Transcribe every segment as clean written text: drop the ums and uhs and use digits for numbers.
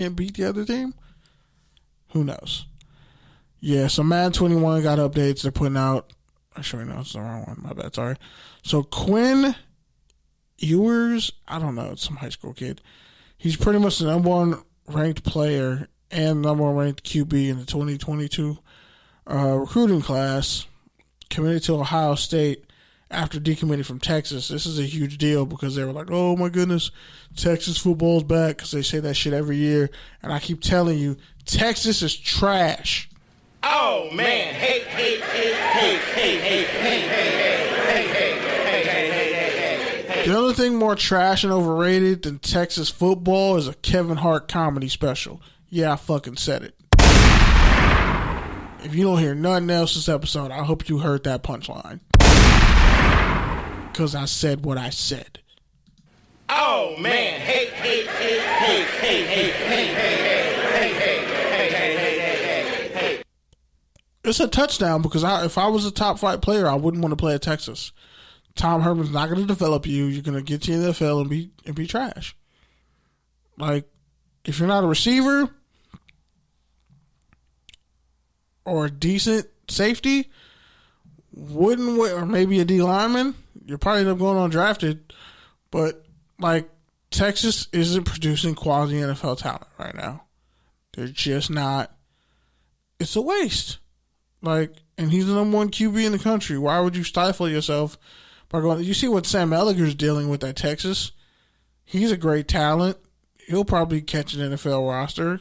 and beat the other team? Who knows? Yeah, so Madden 21 got updates they're putting out. Actually, no, it's the wrong one. My bad, sorry. So Quinn Ewers, I don't know, it's some high school kid. He's pretty much the number one ranked player and number one ranked QB in the 2022 recruiting class, committed to Ohio State after decommitting from Texas. This is a huge deal because they were like, oh my goodness, Texas football's back, because they say that shit every year. And I keep telling you, Texas is trash. Oh man, hey. The only thing more trash and overrated than Texas football is a Kevin Hart comedy special. Yeah, I fucking said it. If you don't hear nothing else this episode, I hope you heard that punchline. Because I said what I said. Oh man, hey. It's a touchdown because if I was a top 5 player, I wouldn't want to play at Texas. Tom Herman's not going to develop you. You're going to get to the NFL and be trash. Like, if you're not a receiver or a decent safety, or maybe a D lineman, you're probably end up going undrafted. But, like, Texas isn't producing quality NFL talent right now. They're just not. It's a waste. Like, and he's the number one QB in the country. Why would you stifle yourself by going? You see what Sam Ehlinger's dealing with at Texas? He's a great talent. He'll probably catch an NFL roster.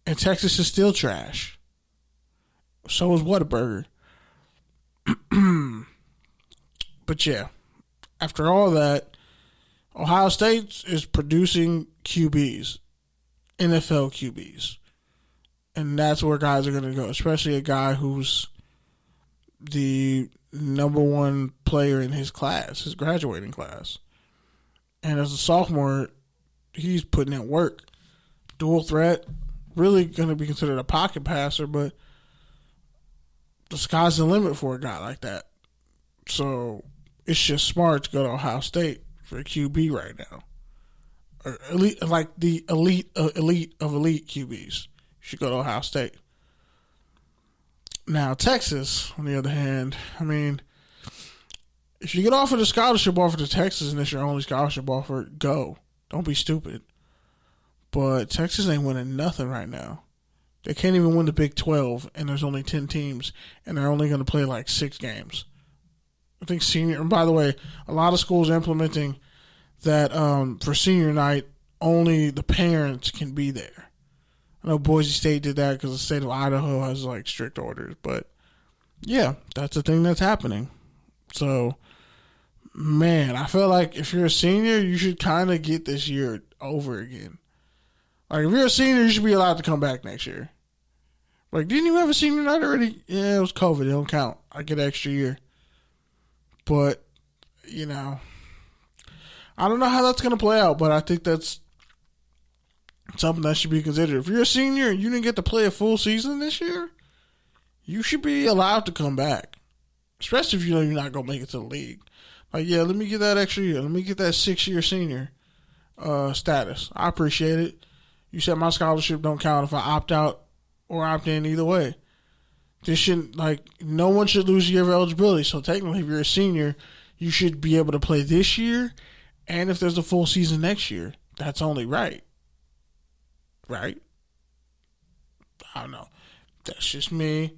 And Texas is still trash. So is Whataburger. But yeah, after all that, Ohio State is producing QBs, NFL QBs. And that's where guys are going to go, especially a guy who's the number one player in his class, his graduating class. And as a sophomore, he's putting in work. Dual threat, really going to be considered a pocket passer, but the sky's the limit for a guy like that. So it's just smart to go to Ohio State for a QB right now. Or elite, like the elite of elite QBs. Should go to Ohio State. Now, Texas, on the other hand, I mean, if you get offered a scholarship offer to Texas and it's your only scholarship offer, go. Don't be stupid. But Texas ain't winning nothing right now. They can't even win the Big 12, and there's only 10 teams, and they're only going to play like 6 games. I think senior, and by the way, a lot of schools are implementing that for senior night, only the parents can be there. I know Boise State did that because the state of Idaho has like strict orders, but yeah, that's a thing that's happening. So, man, I feel like if you're a senior, you should kind of get this year over again. Like, if you're a senior, you should be allowed to come back next year. Like, didn't you have a senior night already? Yeah, it was COVID. It don't count. I get an extra year. But, you know, I don't know how that's going to play out, but I think that's something that should be considered. If you're a senior and you didn't get to play a full season this year, you should be allowed to come back. Especially if you know you're not going to make it to the league. Like, yeah, let me get that extra year. Let me get that 6-year senior status. I appreciate it. You said my scholarship don't count if I opt out or opt in either way. This shouldn't, like, no one should lose a year of eligibility. So technically, if you're a senior, you should be able to play this year. And if there's a full season next year, that's only right. Right? I don't know. That's just me.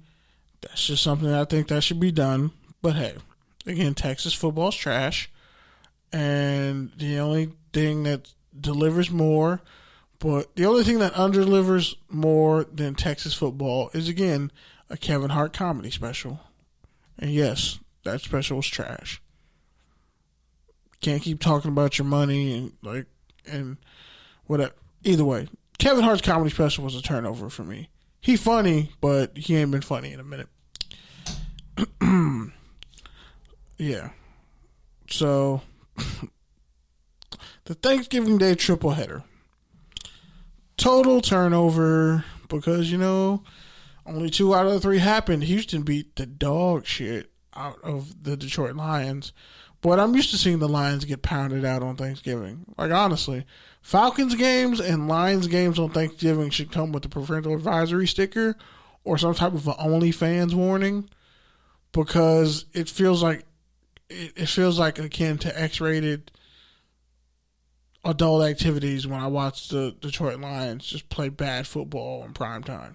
That's just something I think that should be done. But hey, again, Texas football's trash. And the only thing that delivers more, but the only thing that underdelivers more than Texas football is, again, a Kevin Hart comedy special. And yes, that special was trash. Can't keep talking about your money and whatever. Either way, Kevin Hart's comedy special was a turnover for me. He funny, but he ain't been funny in a minute. Yeah. So, the Thanksgiving Day triple header. Total turnover because, you know, only 2 out of the 3 happened. Houston beat the dog shit out of the Detroit Lions. But I'm used to seeing the Lions get pounded out on Thanksgiving. Like, honestly, Falcons games and Lions games on Thanksgiving should come with a parental advisory sticker or some type of an OnlyFans warning, because it feels like akin to X-rated adult activities when I watch the Detroit Lions just play bad football in prime time,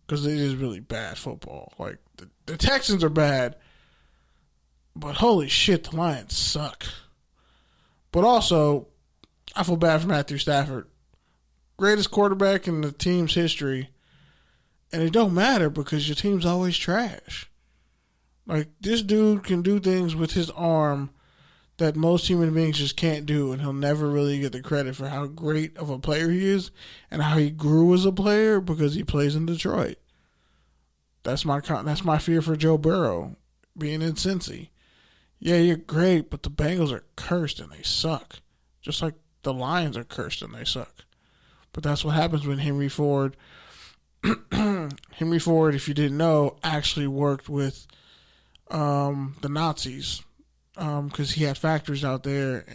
because it is really bad football. Like, the Texans are bad, but holy shit, the Lions suck. But also, I feel bad for Matthew Stafford. Greatest quarterback in the team's history. And it don't matter because your team's always trash. Like, this dude can do things with his arm that most human beings just can't do, and he'll never really get the credit for how great of a player he is and how he grew as a player because he plays in Detroit. That's my fear for Joe Burrow being in Cincy. Yeah, you're great, but the Bengals are cursed and they suck. Just like the Lions are cursed and they suck. But that's what happens when Henry Ford, if you didn't know, actually worked with the Nazis, because he had factories out there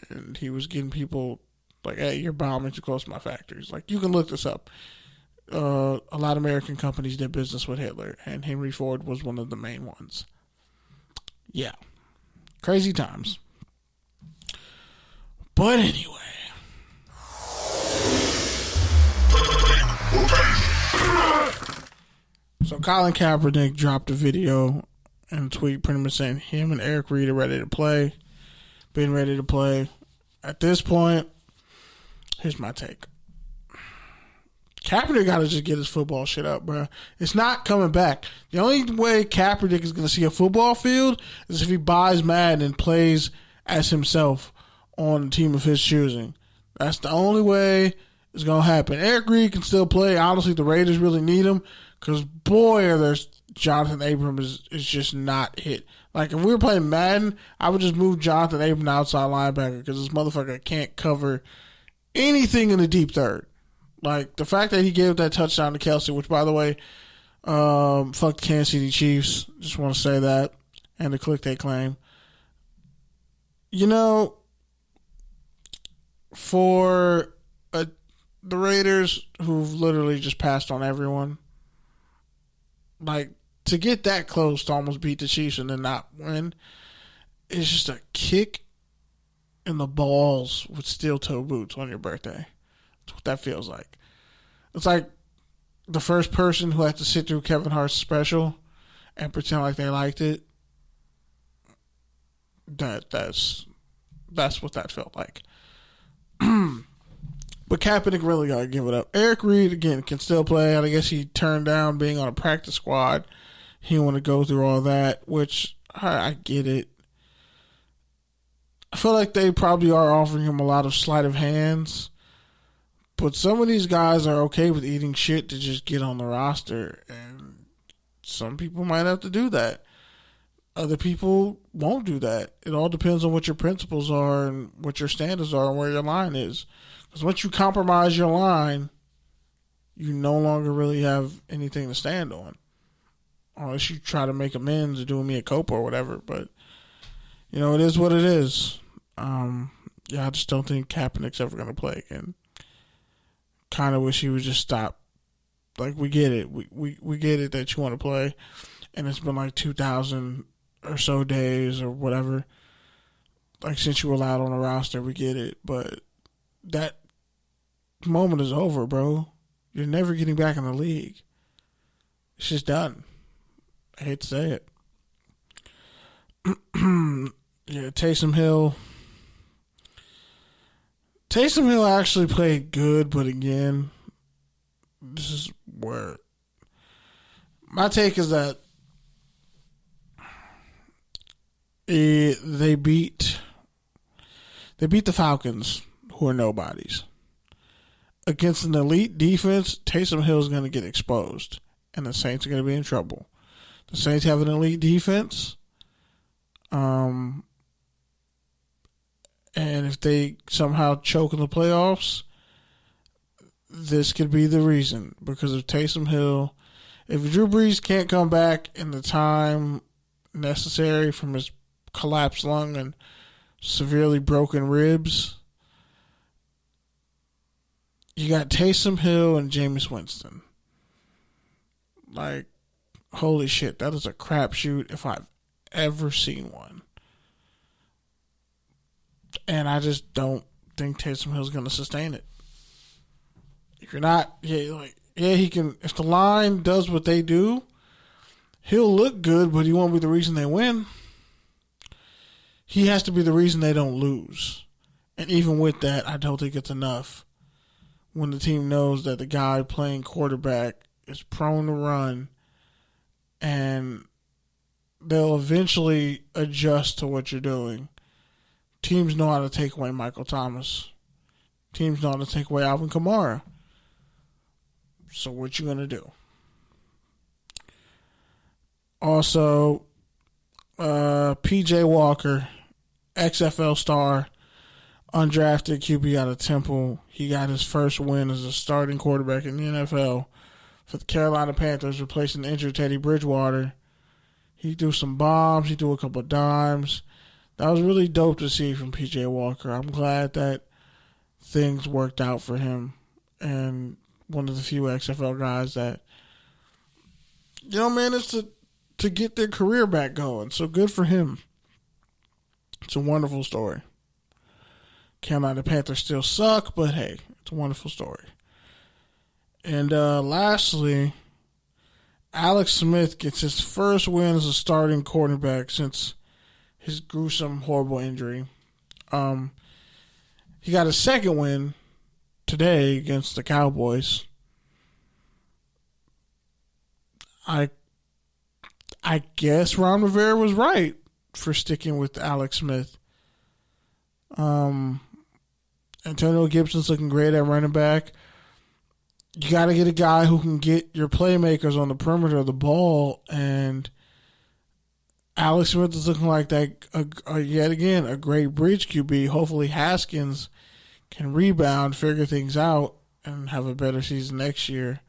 and he was getting people like, hey, you're bombing too close to my factories. Like, you can look this up. A lot of American companies did business with Hitler, and Henry Ford was one of the main ones. Yeah. Crazy times. But anyway. So Colin Kaepernick dropped a video and a tweet pretty much saying him and Eric Reid are ready to play. Been ready to play. At this point, here's my take. Kaepernick got to just get his football shit up, bro. It's not coming back. The only way Kaepernick is going to see a football field is if he buys Madden and plays as himself on a team of his choosing. That's the only way it's going to happen. Eric Reid can still play. Honestly, the Raiders really need him because, boy, there's Jonathan Abram is just not hit. Like, if we were playing Madden, I would just move Jonathan Abram to outside linebacker because this motherfucker can't cover anything in the deep third. Like, the fact that he gave that touchdown to Kelsey, which, by the way, fuck the Kansas City Chiefs. Just want to say that. And the clickbait claim. You know, for the Raiders, who've literally just passed on everyone, like, to get that close to almost beat the Chiefs and then not win, it's just a kick in the balls with steel-toe boots on your birthday. That's what that feels like. It's like the first person who had to sit through Kevin Hart's special and pretend like they liked it. That's what that felt like. But Kaepernick really got to give it up. Eric Reid, again, can still play. I guess he turned down being on a practice squad. He didn't want to go through all that, which I get it. I feel like they probably are offering him a lot of sleight of hands. But some of these guys are okay with eating shit to just get on the roster. And some people might have to do that. Other people won't do that. It all depends on what your principles are and what your standards are and where your line is. Because once you compromise your line, you no longer really have anything to stand on. Unless you try to make amends or do a mea culpa or whatever. But, you know, it is what it is. I just don't think Kaepernick's ever going to play again. Kind of wish he would just stop. Like, we get it. We get it that you want to play. And it's been like 2,000 or so days or whatever. Like, since you were allowed on the roster, we get it. But that moment is over, bro. You're never getting back in the league. It's just done. I hate to say it. Yeah, Taysom Hill. Taysom Hill actually played good, but again, this is where my take is that they beat the Falcons, who are nobodies. Against an elite defense, Taysom Hill is going to get exposed, and the Saints are going to be in trouble. The Saints have an elite defense, and if they somehow choke in the playoffs, this could be the reason. Because of Taysom Hill, if Drew Brees can't come back in the time necessary from his collapsed lung and severely broken ribs. You got Taysom Hill and Jameis Winston. Like, holy shit, that is a crapshoot if I've ever seen one. And I just don't think Taysom Hill's going to sustain it. If you're not, he can. If the line does what they do, he'll look good, but he won't be the reason they win. He has to be the reason they don't lose. And even with that, I don't think it's enough when the team knows that the guy playing quarterback is prone to run, and they'll eventually adjust to what you're doing. Teams know how to take away Michael Thomas. Teams know how to take away Alvin Kamara. So what you going to do? Also, P.J. Walker, XFL star, undrafted QB out of Temple. He got his first win as a starting quarterback in the NFL for the Carolina Panthers, replacing the injured Teddy Bridgewater. He threw some bombs. He threw a couple of dimes. That was really dope to see from P.J. Walker. I'm glad that things worked out for him. And one of the few XFL guys that, managed to get their career back going. So good for him. It's a wonderful story. Carolina Panthers still suck, but hey, it's a wonderful story. And lastly, Alex Smith gets his first win as a starting quarterback since his gruesome, horrible injury. He got a second win today against the Cowboys. I guess Ron Rivera was right for sticking with Alex Smith. Antonio Gibson's looking great at running back. You got to get a guy who can get your playmakers on the perimeter of the ball, and Alex Smith is looking like that yet again, a great bridge QB. Hopefully Haskins can rebound, figure things out, and have a better season next year.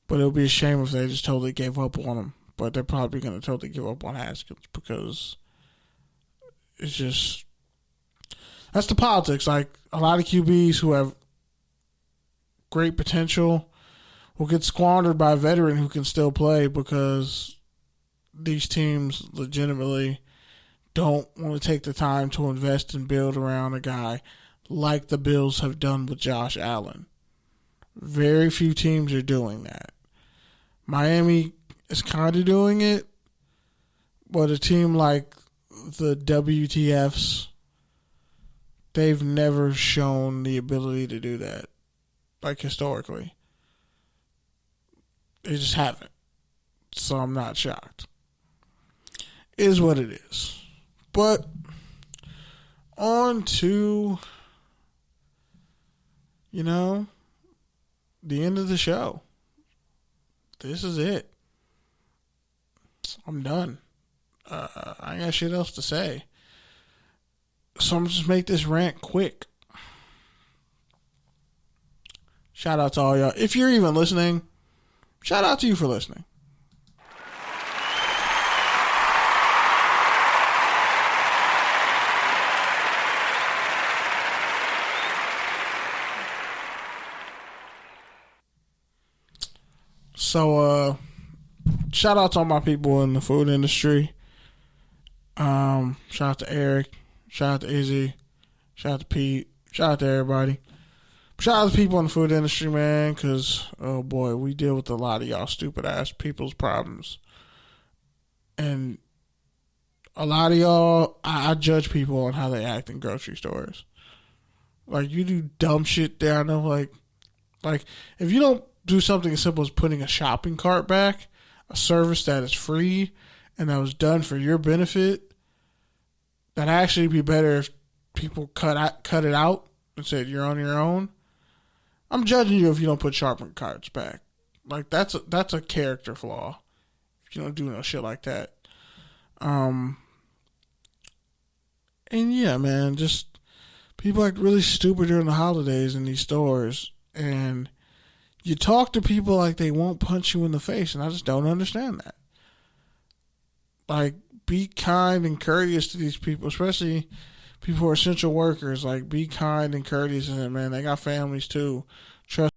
But it'll be a shame if they just totally gave up on him. But they're probably going to totally give up on Haskins because it's just, that's the politics. Like, a lot of QBs who have great potential will get squandered by a veteran who can still play because these teams legitimately don't want to take the time to invest and build around a guy like the Bills have done with Josh Allen. Very few teams are doing that. Miami is kind of doing it, but a team like the WTFs, they've never shown the ability to do that, like historically. They just haven't. So I'm not shocked. It is what it is. But on to, the end of the show. This is it. I'm done. I ain't got shit else to say. So I'm just make this rant quick. Shout out to all y'all. If you're even listening, shout out to you for listening. So, shout out to all my people in the food industry. Shout out to Eric. Shout out to Izzy. Shout out to Pete. Shout out to everybody. Shout out to people in the food industry, man, because, oh boy, we deal with a lot of y'all stupid-ass people's problems. And a lot of y'all, I judge people on how they act in grocery stores. Like, you do dumb shit there. I know, like if you don't do something as simple as putting a shopping cart back, a service that is free and that was done for your benefit, that'd actually be better if people cut it out and said you're on your own. I'm judging you if you don't put shopping carts back. Like, that's a character flaw if you don't do no shit like that. And yeah, man, just people act really stupid during the holidays in these stores, and you talk to people like they won't punch you in the face, and I just don't understand that. Like, be kind and courteous to these people, especially people who are essential workers. Like, be kind and courteous to them, man. They got families too. Trust